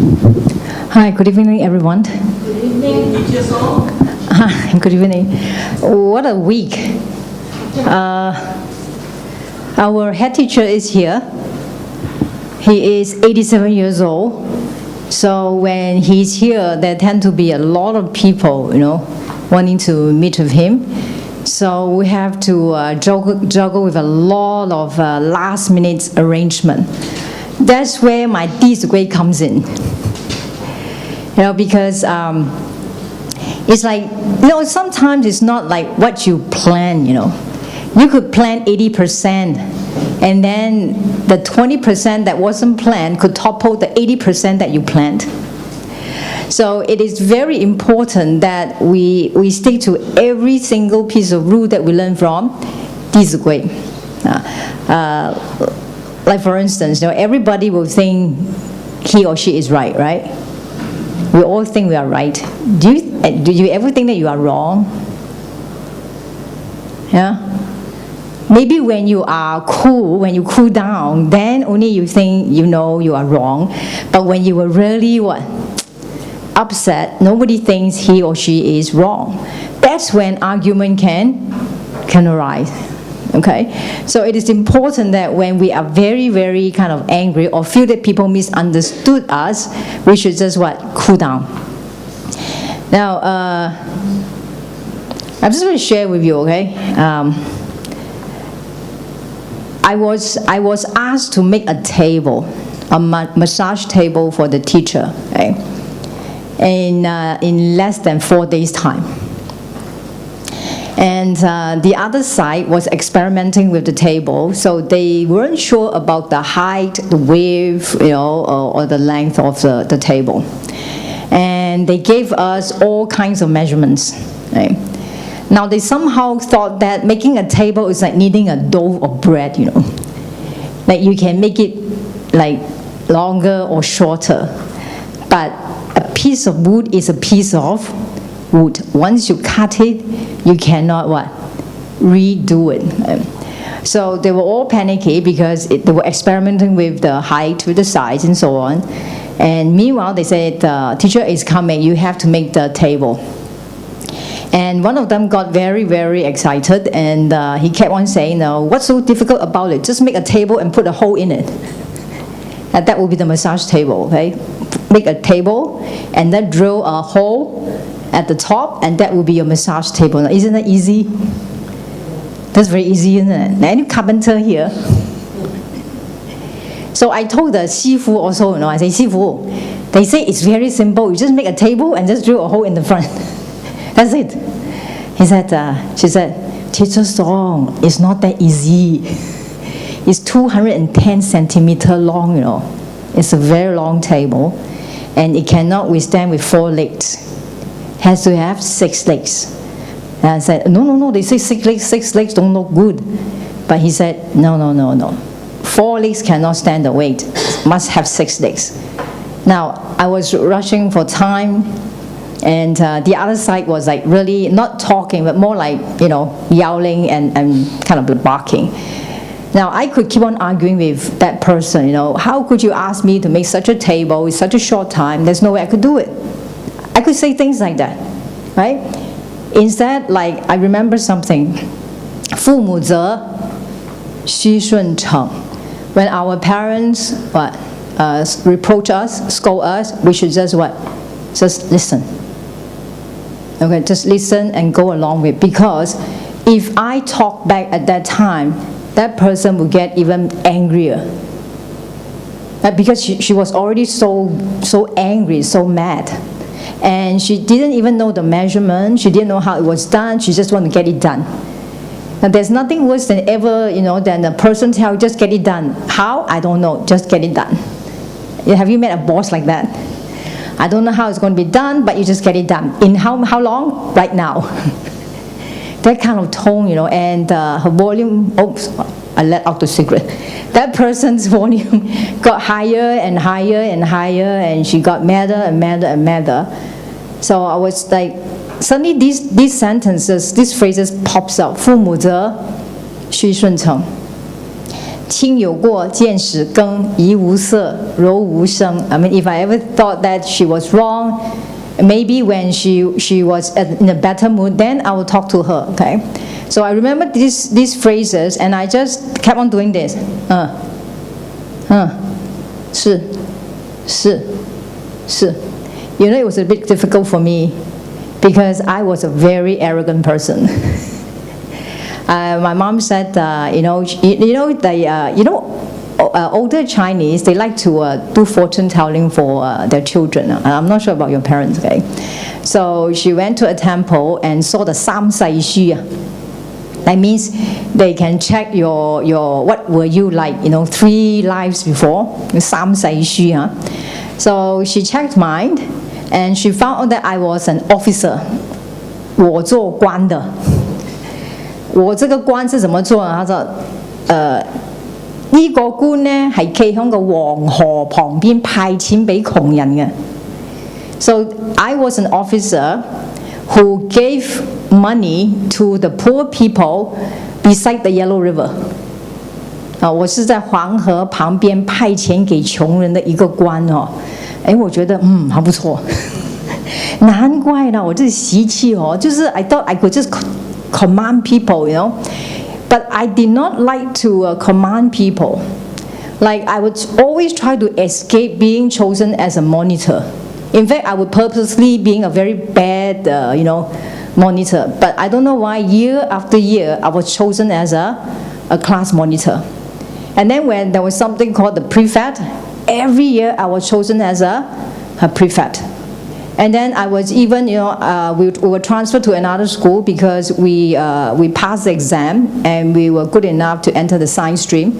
Hi, good evening, everyone. Good evening, teacher Song. Hi, good evening. What a week. Our head teacher is here. He is 87 years old. So when he's here, there tend to be a lot of people, wanting to meet with him. So we have to juggle with a lot of last-minute arrangement. That's where my 弟子规 comes in. Because it's like, sometimes it's not like what you plan, You could plan 80%, and then the 20% that wasn't planned could topple the 80% that you planned. So it is very important that we stick to every single piece of rule that we learn from 弟子规. Like for instance, everybody will think he or she is right? We all think we are right. Do you ever think that you are wrong? Yeah? Maybe when you are cool, when you cool down, then only you think you are wrong. But when you were really upset, nobody thinks he or she is wrong. That's when argument can arise. Okay? So it is important that when we are very, very kind of angry or feel that people misunderstood us, we should just cool down. Now, I'm just going to share with you, okay? I was asked to make a table, a massage table for the teacher, okay? In less than 4 days' time. And the other side was experimenting with the table, so they weren't sure about the height, the width, or the length of the table. And they gave us all kinds of measurements. Right? Now they somehow thought that making a table is like kneading a dough of bread, Like you can make it like longer or shorter, but a piece of wood is a piece of wood. Once you cut it, you cannot redo it. So they were all panicky because they were experimenting with the height, with the size, and so on. And meanwhile, they said, the teacher is coming, you have to make the table. And one of them got very, very excited, and he kept on saying, no, what's so difficult about it? Just make a table and put a hole in it. And that will be the massage table, okay? Make a table, and then drill a hole at the top, and that will be your massage table. Now, isn't that easy? That's very easy, isn't it? Now, any carpenter here? So I told the 师傅 also, I say, 师傅, they say it's very simple. You just make a table and just drill a hole in the front. That's it. She said, Teacher Song, it's not that easy. It's 210 centimeters long, It's a very long table, and it cannot withstand with 4 legs. Has to have 6 legs. And I said, no, they say 6 legs don't look good. But he said, no. 4 legs cannot stand the weight. Must have 6 legs. Now, I was rushing for time, and the other side was like really not talking, but more like, yelling and kind of barking. Now, I could keep on arguing with that person, how could you ask me to make such a table in such a short time? There's no way I could do it. I could say things like that, right? Instead, I remember something. 父母责，须顺承. When our parents reproach us, scold us, we should just Just listen. Okay, just listen and go along with it. Because if I talk back at that time, that person will get even angrier. Because she was already so angry, so mad. And she didn't even know the measurement. She didn't know how it was done. She just wanted to get it done. Now, there's nothing worse than ever, than a person tell you, just get it done. How? I don't know. Just get it done. Have you met a boss like that? I don't know how it's going to be done, but you just get it done. In how long? Right now. That kind of tone, and her volume, oops, I let out the secret. That person's volume got higher and higher and higher, and she got madder and madder and madder. So I was like, suddenly these sentences, these phrases pops out. 父母责，须顺承.听有过，见识更，怡无色，柔无声。I mean, if I ever thought that she was wrong, maybe when she was in a better mood, then I will talk to her. Okay, so I remember these phrases, and I just kept on doing this. 是. You know, it was a bit difficult for me because I was a very arrogant person. My mom said, older Chinese, they like to do fortune telling for their children. I'm not sure about your parents, okay? So she went to a temple and saw the 三世書. That means they can check your what were you like, 3 lives before. 三世書. So she checked mine, and she found out that I was an officer. 我做官的。我這個官是怎麼做啊？他說，呢個官呢係企喺個黃河旁邊派錢俾窮人嘅。So I was an officer who gave money to the poor people beside the Yellow River. 我是在黃河旁邊派錢給窮人的一個官哦。我覺得還不錯。難怪啦，我這習氣哦，就是 I thought I could just command people, but I did not like to command people. Like I would always try to escape being chosen as a monitor. In fact, I would purposely being a very bad, monitor. But I don't know why year after year I was chosen as a class monitor. And then when there was something called the prefect, every year I was chosen as a prefect. And then I was even, we were transferred to another school because we passed the exam and we were good enough to enter the science stream.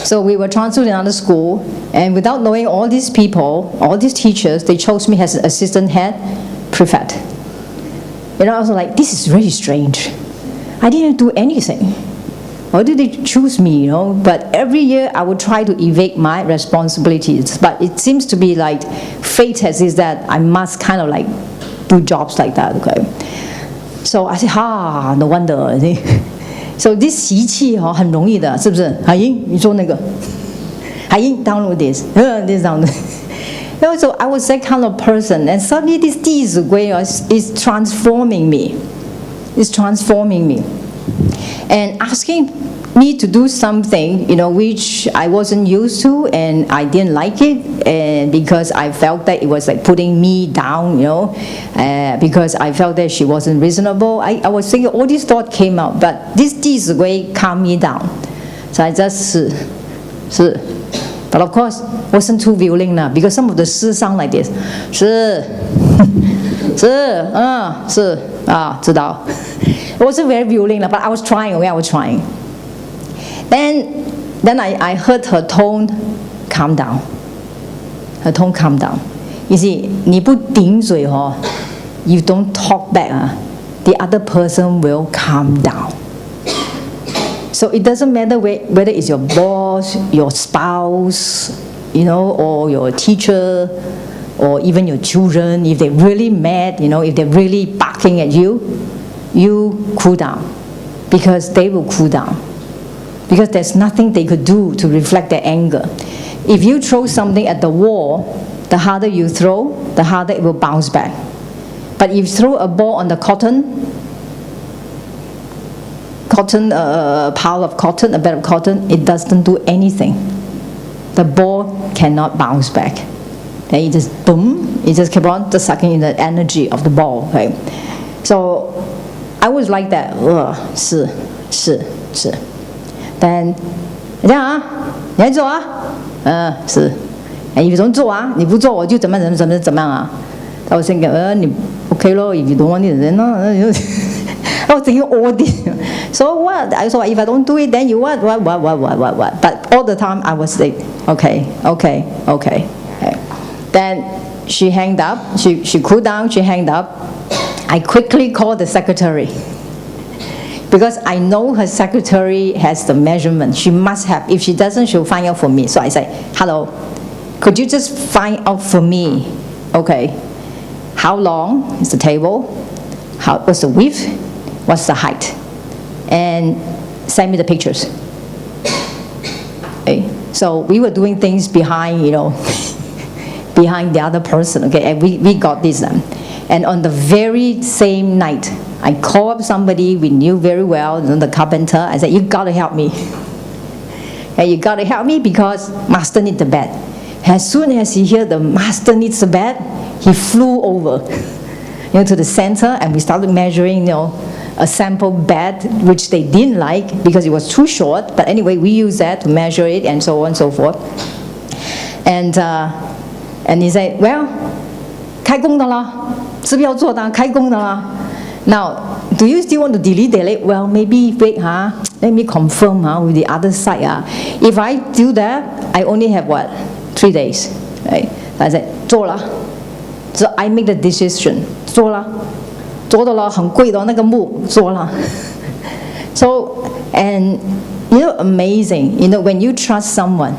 So we were transferred to another school, and without knowing all these people, all these teachers, they chose me as assistant head prefect. I was like, this is really strange. I didn't do anything. Why did they choose me, But every year I would try to evade my responsibilities. But it seems to be like fate has is that I must kind of like do jobs like that, okay? So I said, no wonder. So this 習氣很容易的，是不是？海英，你做那个。海英 download this, this download. So I was that kind of person, and suddenly this 弟子规 is transforming me. It's transforming me. And asking me to do something, which I wasn't used to, and I didn't like it, and because I felt that it was like putting me down, because I felt that she wasn't reasonable. I was thinking all these thoughts came out, but this 弟子规 calmed me down. So I just 是. But of course, wasn't too willing now, because some of the 是 sound like this. 是 知道. It wasn't very willing, but I was trying. Okay, I was trying. Then I heard her tone calm down. Her tone calm down. You see, 你不顶嘴哦, you don't talk back, the other person will calm down. So it doesn't matter whether it's your boss, your spouse, or your teacher, or even your children. If they're really mad, if they're really barking at you, you cool down, because they will cool down, because there's nothing they could do to reflect their anger. If you throw something at the wall, the harder you throw, the harder it will bounce back. But if you throw a ball on the cotton, a pile of cotton, a bed of cotton, it doesn't do anything. The ball cannot bounce back. Then it just boom, it just kept on just sucking in the energy of the ball. Okay? So I was like that. 是. Then 这样啊，你来做啊，是。If you don't 做啊，你不做我就怎么样啊。I was thinking, 你 okay 咯 if you don't want it, then I was thinking all this. So what? I thought if I don't do it, then you what? But all the time I was like, okay. Then she hanged up. She cooled down. She hanged up. I quickly called the secretary, because I know her secretary has the measurement. She must have. If she doesn't, she'll find out for me. So I said, hello, could you just find out for me, okay, how long is the table? What's the width? What's the height? And send me the pictures. So we were doing things behind, behind the other person, okay, and we got this. And on the very same night, I called up somebody we knew very well, the carpenter. I said, you got to help me. Okay, you got to help me because master needs the bed. As soon as he heard the master needs the bed, he flew over, to the center, and we started measuring, a sample bed, which they didn't like because it was too short. But anyway, we used that to measure it and so on and so forth. And he said, well, 开工的啦，是不是要做的？开工的啦。Now, do you still want to delete? Well, maybe wait, let me confirm with the other side. If I do that, I only have 3 days. Right? I said, 做了。So I make the decision. 做了。做的了，很贵的那个木，做了。So, and amazing. When you trust someone,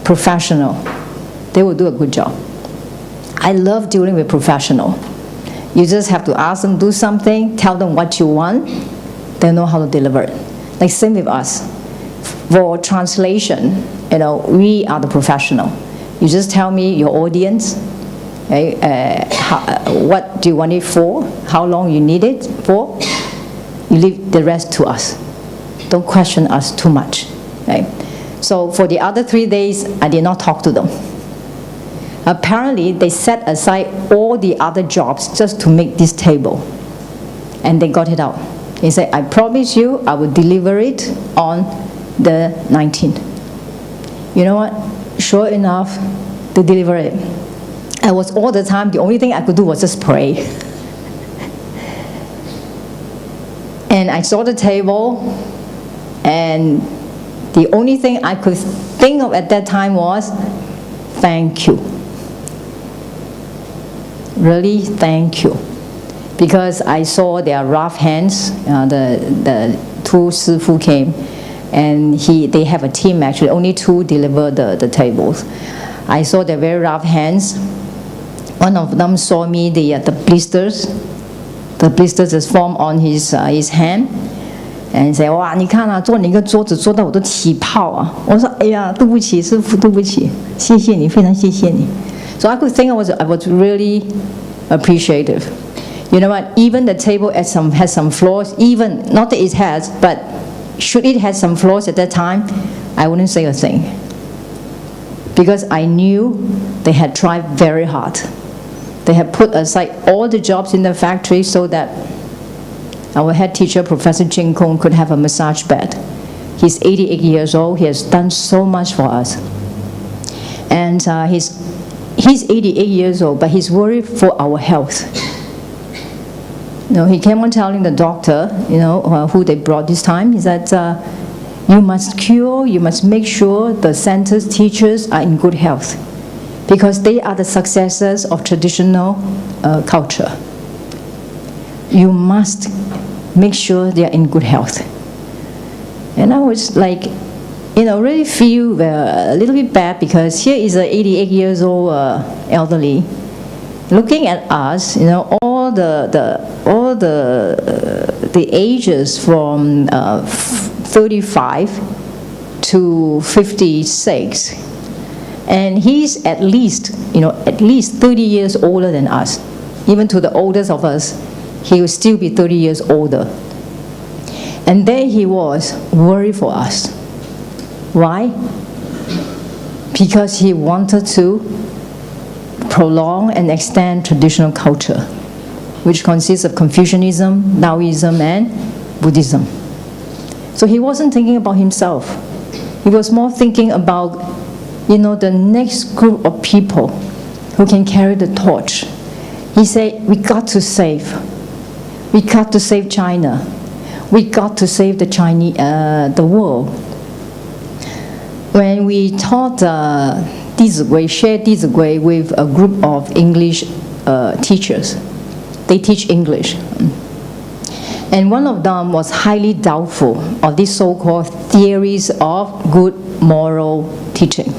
professional, they will do a good job. I love dealing with professional. You just have to ask them to do something, tell them what you want, they know how to deliver it. Like same with us. For translation, we are the professional. You just tell me your audience, okay, what do you want it for, how long you need it for. You leave the rest to us. Don't question us too much. Okay? So for the other 3 days, I did not talk to them. Apparently, they set aside all the other jobs just to make this table. And they got it out. They said, I promise you, I will deliver it on the 19th. You know what? Sure enough, they delivered it. I was all the time, the only thing I could do was just pray. And I saw the table, and the only thing I could think of at that time was, thank you. Really, thank you. Because I saw their rough hands, the 2 sifu came, and they have a team actually, only 2 deliver the tables. I saw their very rough hands. One of them saw me the blisters. The blisters is formed on his hand. And he said, 哇，你看啊，做你一个桌子做到我都起泡啊。我说，哎呀，对不起，师父，对不起，谢谢你，非常谢谢你。So I could think I was really appreciative. You know what? Even the table has some flaws. Even not that it has, but should it have some flaws at that time, I wouldn't say a thing. Because I knew they had tried very hard. They had put aside all the jobs in the factory so that our head teacher, Professor Chung, could have a massage bed. He's 88 years old. He has done so much for us. And he's 88 years old, but he's worried for our health. He came on telling the doctor, who they brought this time, he said, you must make sure the center's teachers are in good health, because they are the successors of traditional culture. You must make sure they are in good health. And I was like, really feel a little bit bad, because here is an 88 years old elderly looking at us, all the ages from 35 to 56, and he's at least 30 years older than us. Even to the oldest of us, he will still be 30 years older. And there he was, worried for us. Why? Because he wanted to prolong and extend traditional culture, which consists of Confucianism, Taoism, and Buddhism. So he wasn't thinking about himself. He was more thinking about, the next group of people who can carry the torch. He said, we got to save. We got to save China. We got to save the world. When we taught 弟子规, shared 弟子规 with a group of English teachers, they teach English. And one of them was highly doubtful of these so-called theories of good moral teaching.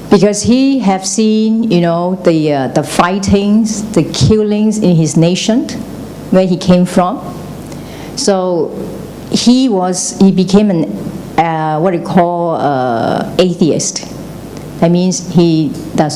Because he have seen, the fightings, the killings in his nation, where he came from. So he became what you call atheist. That means he does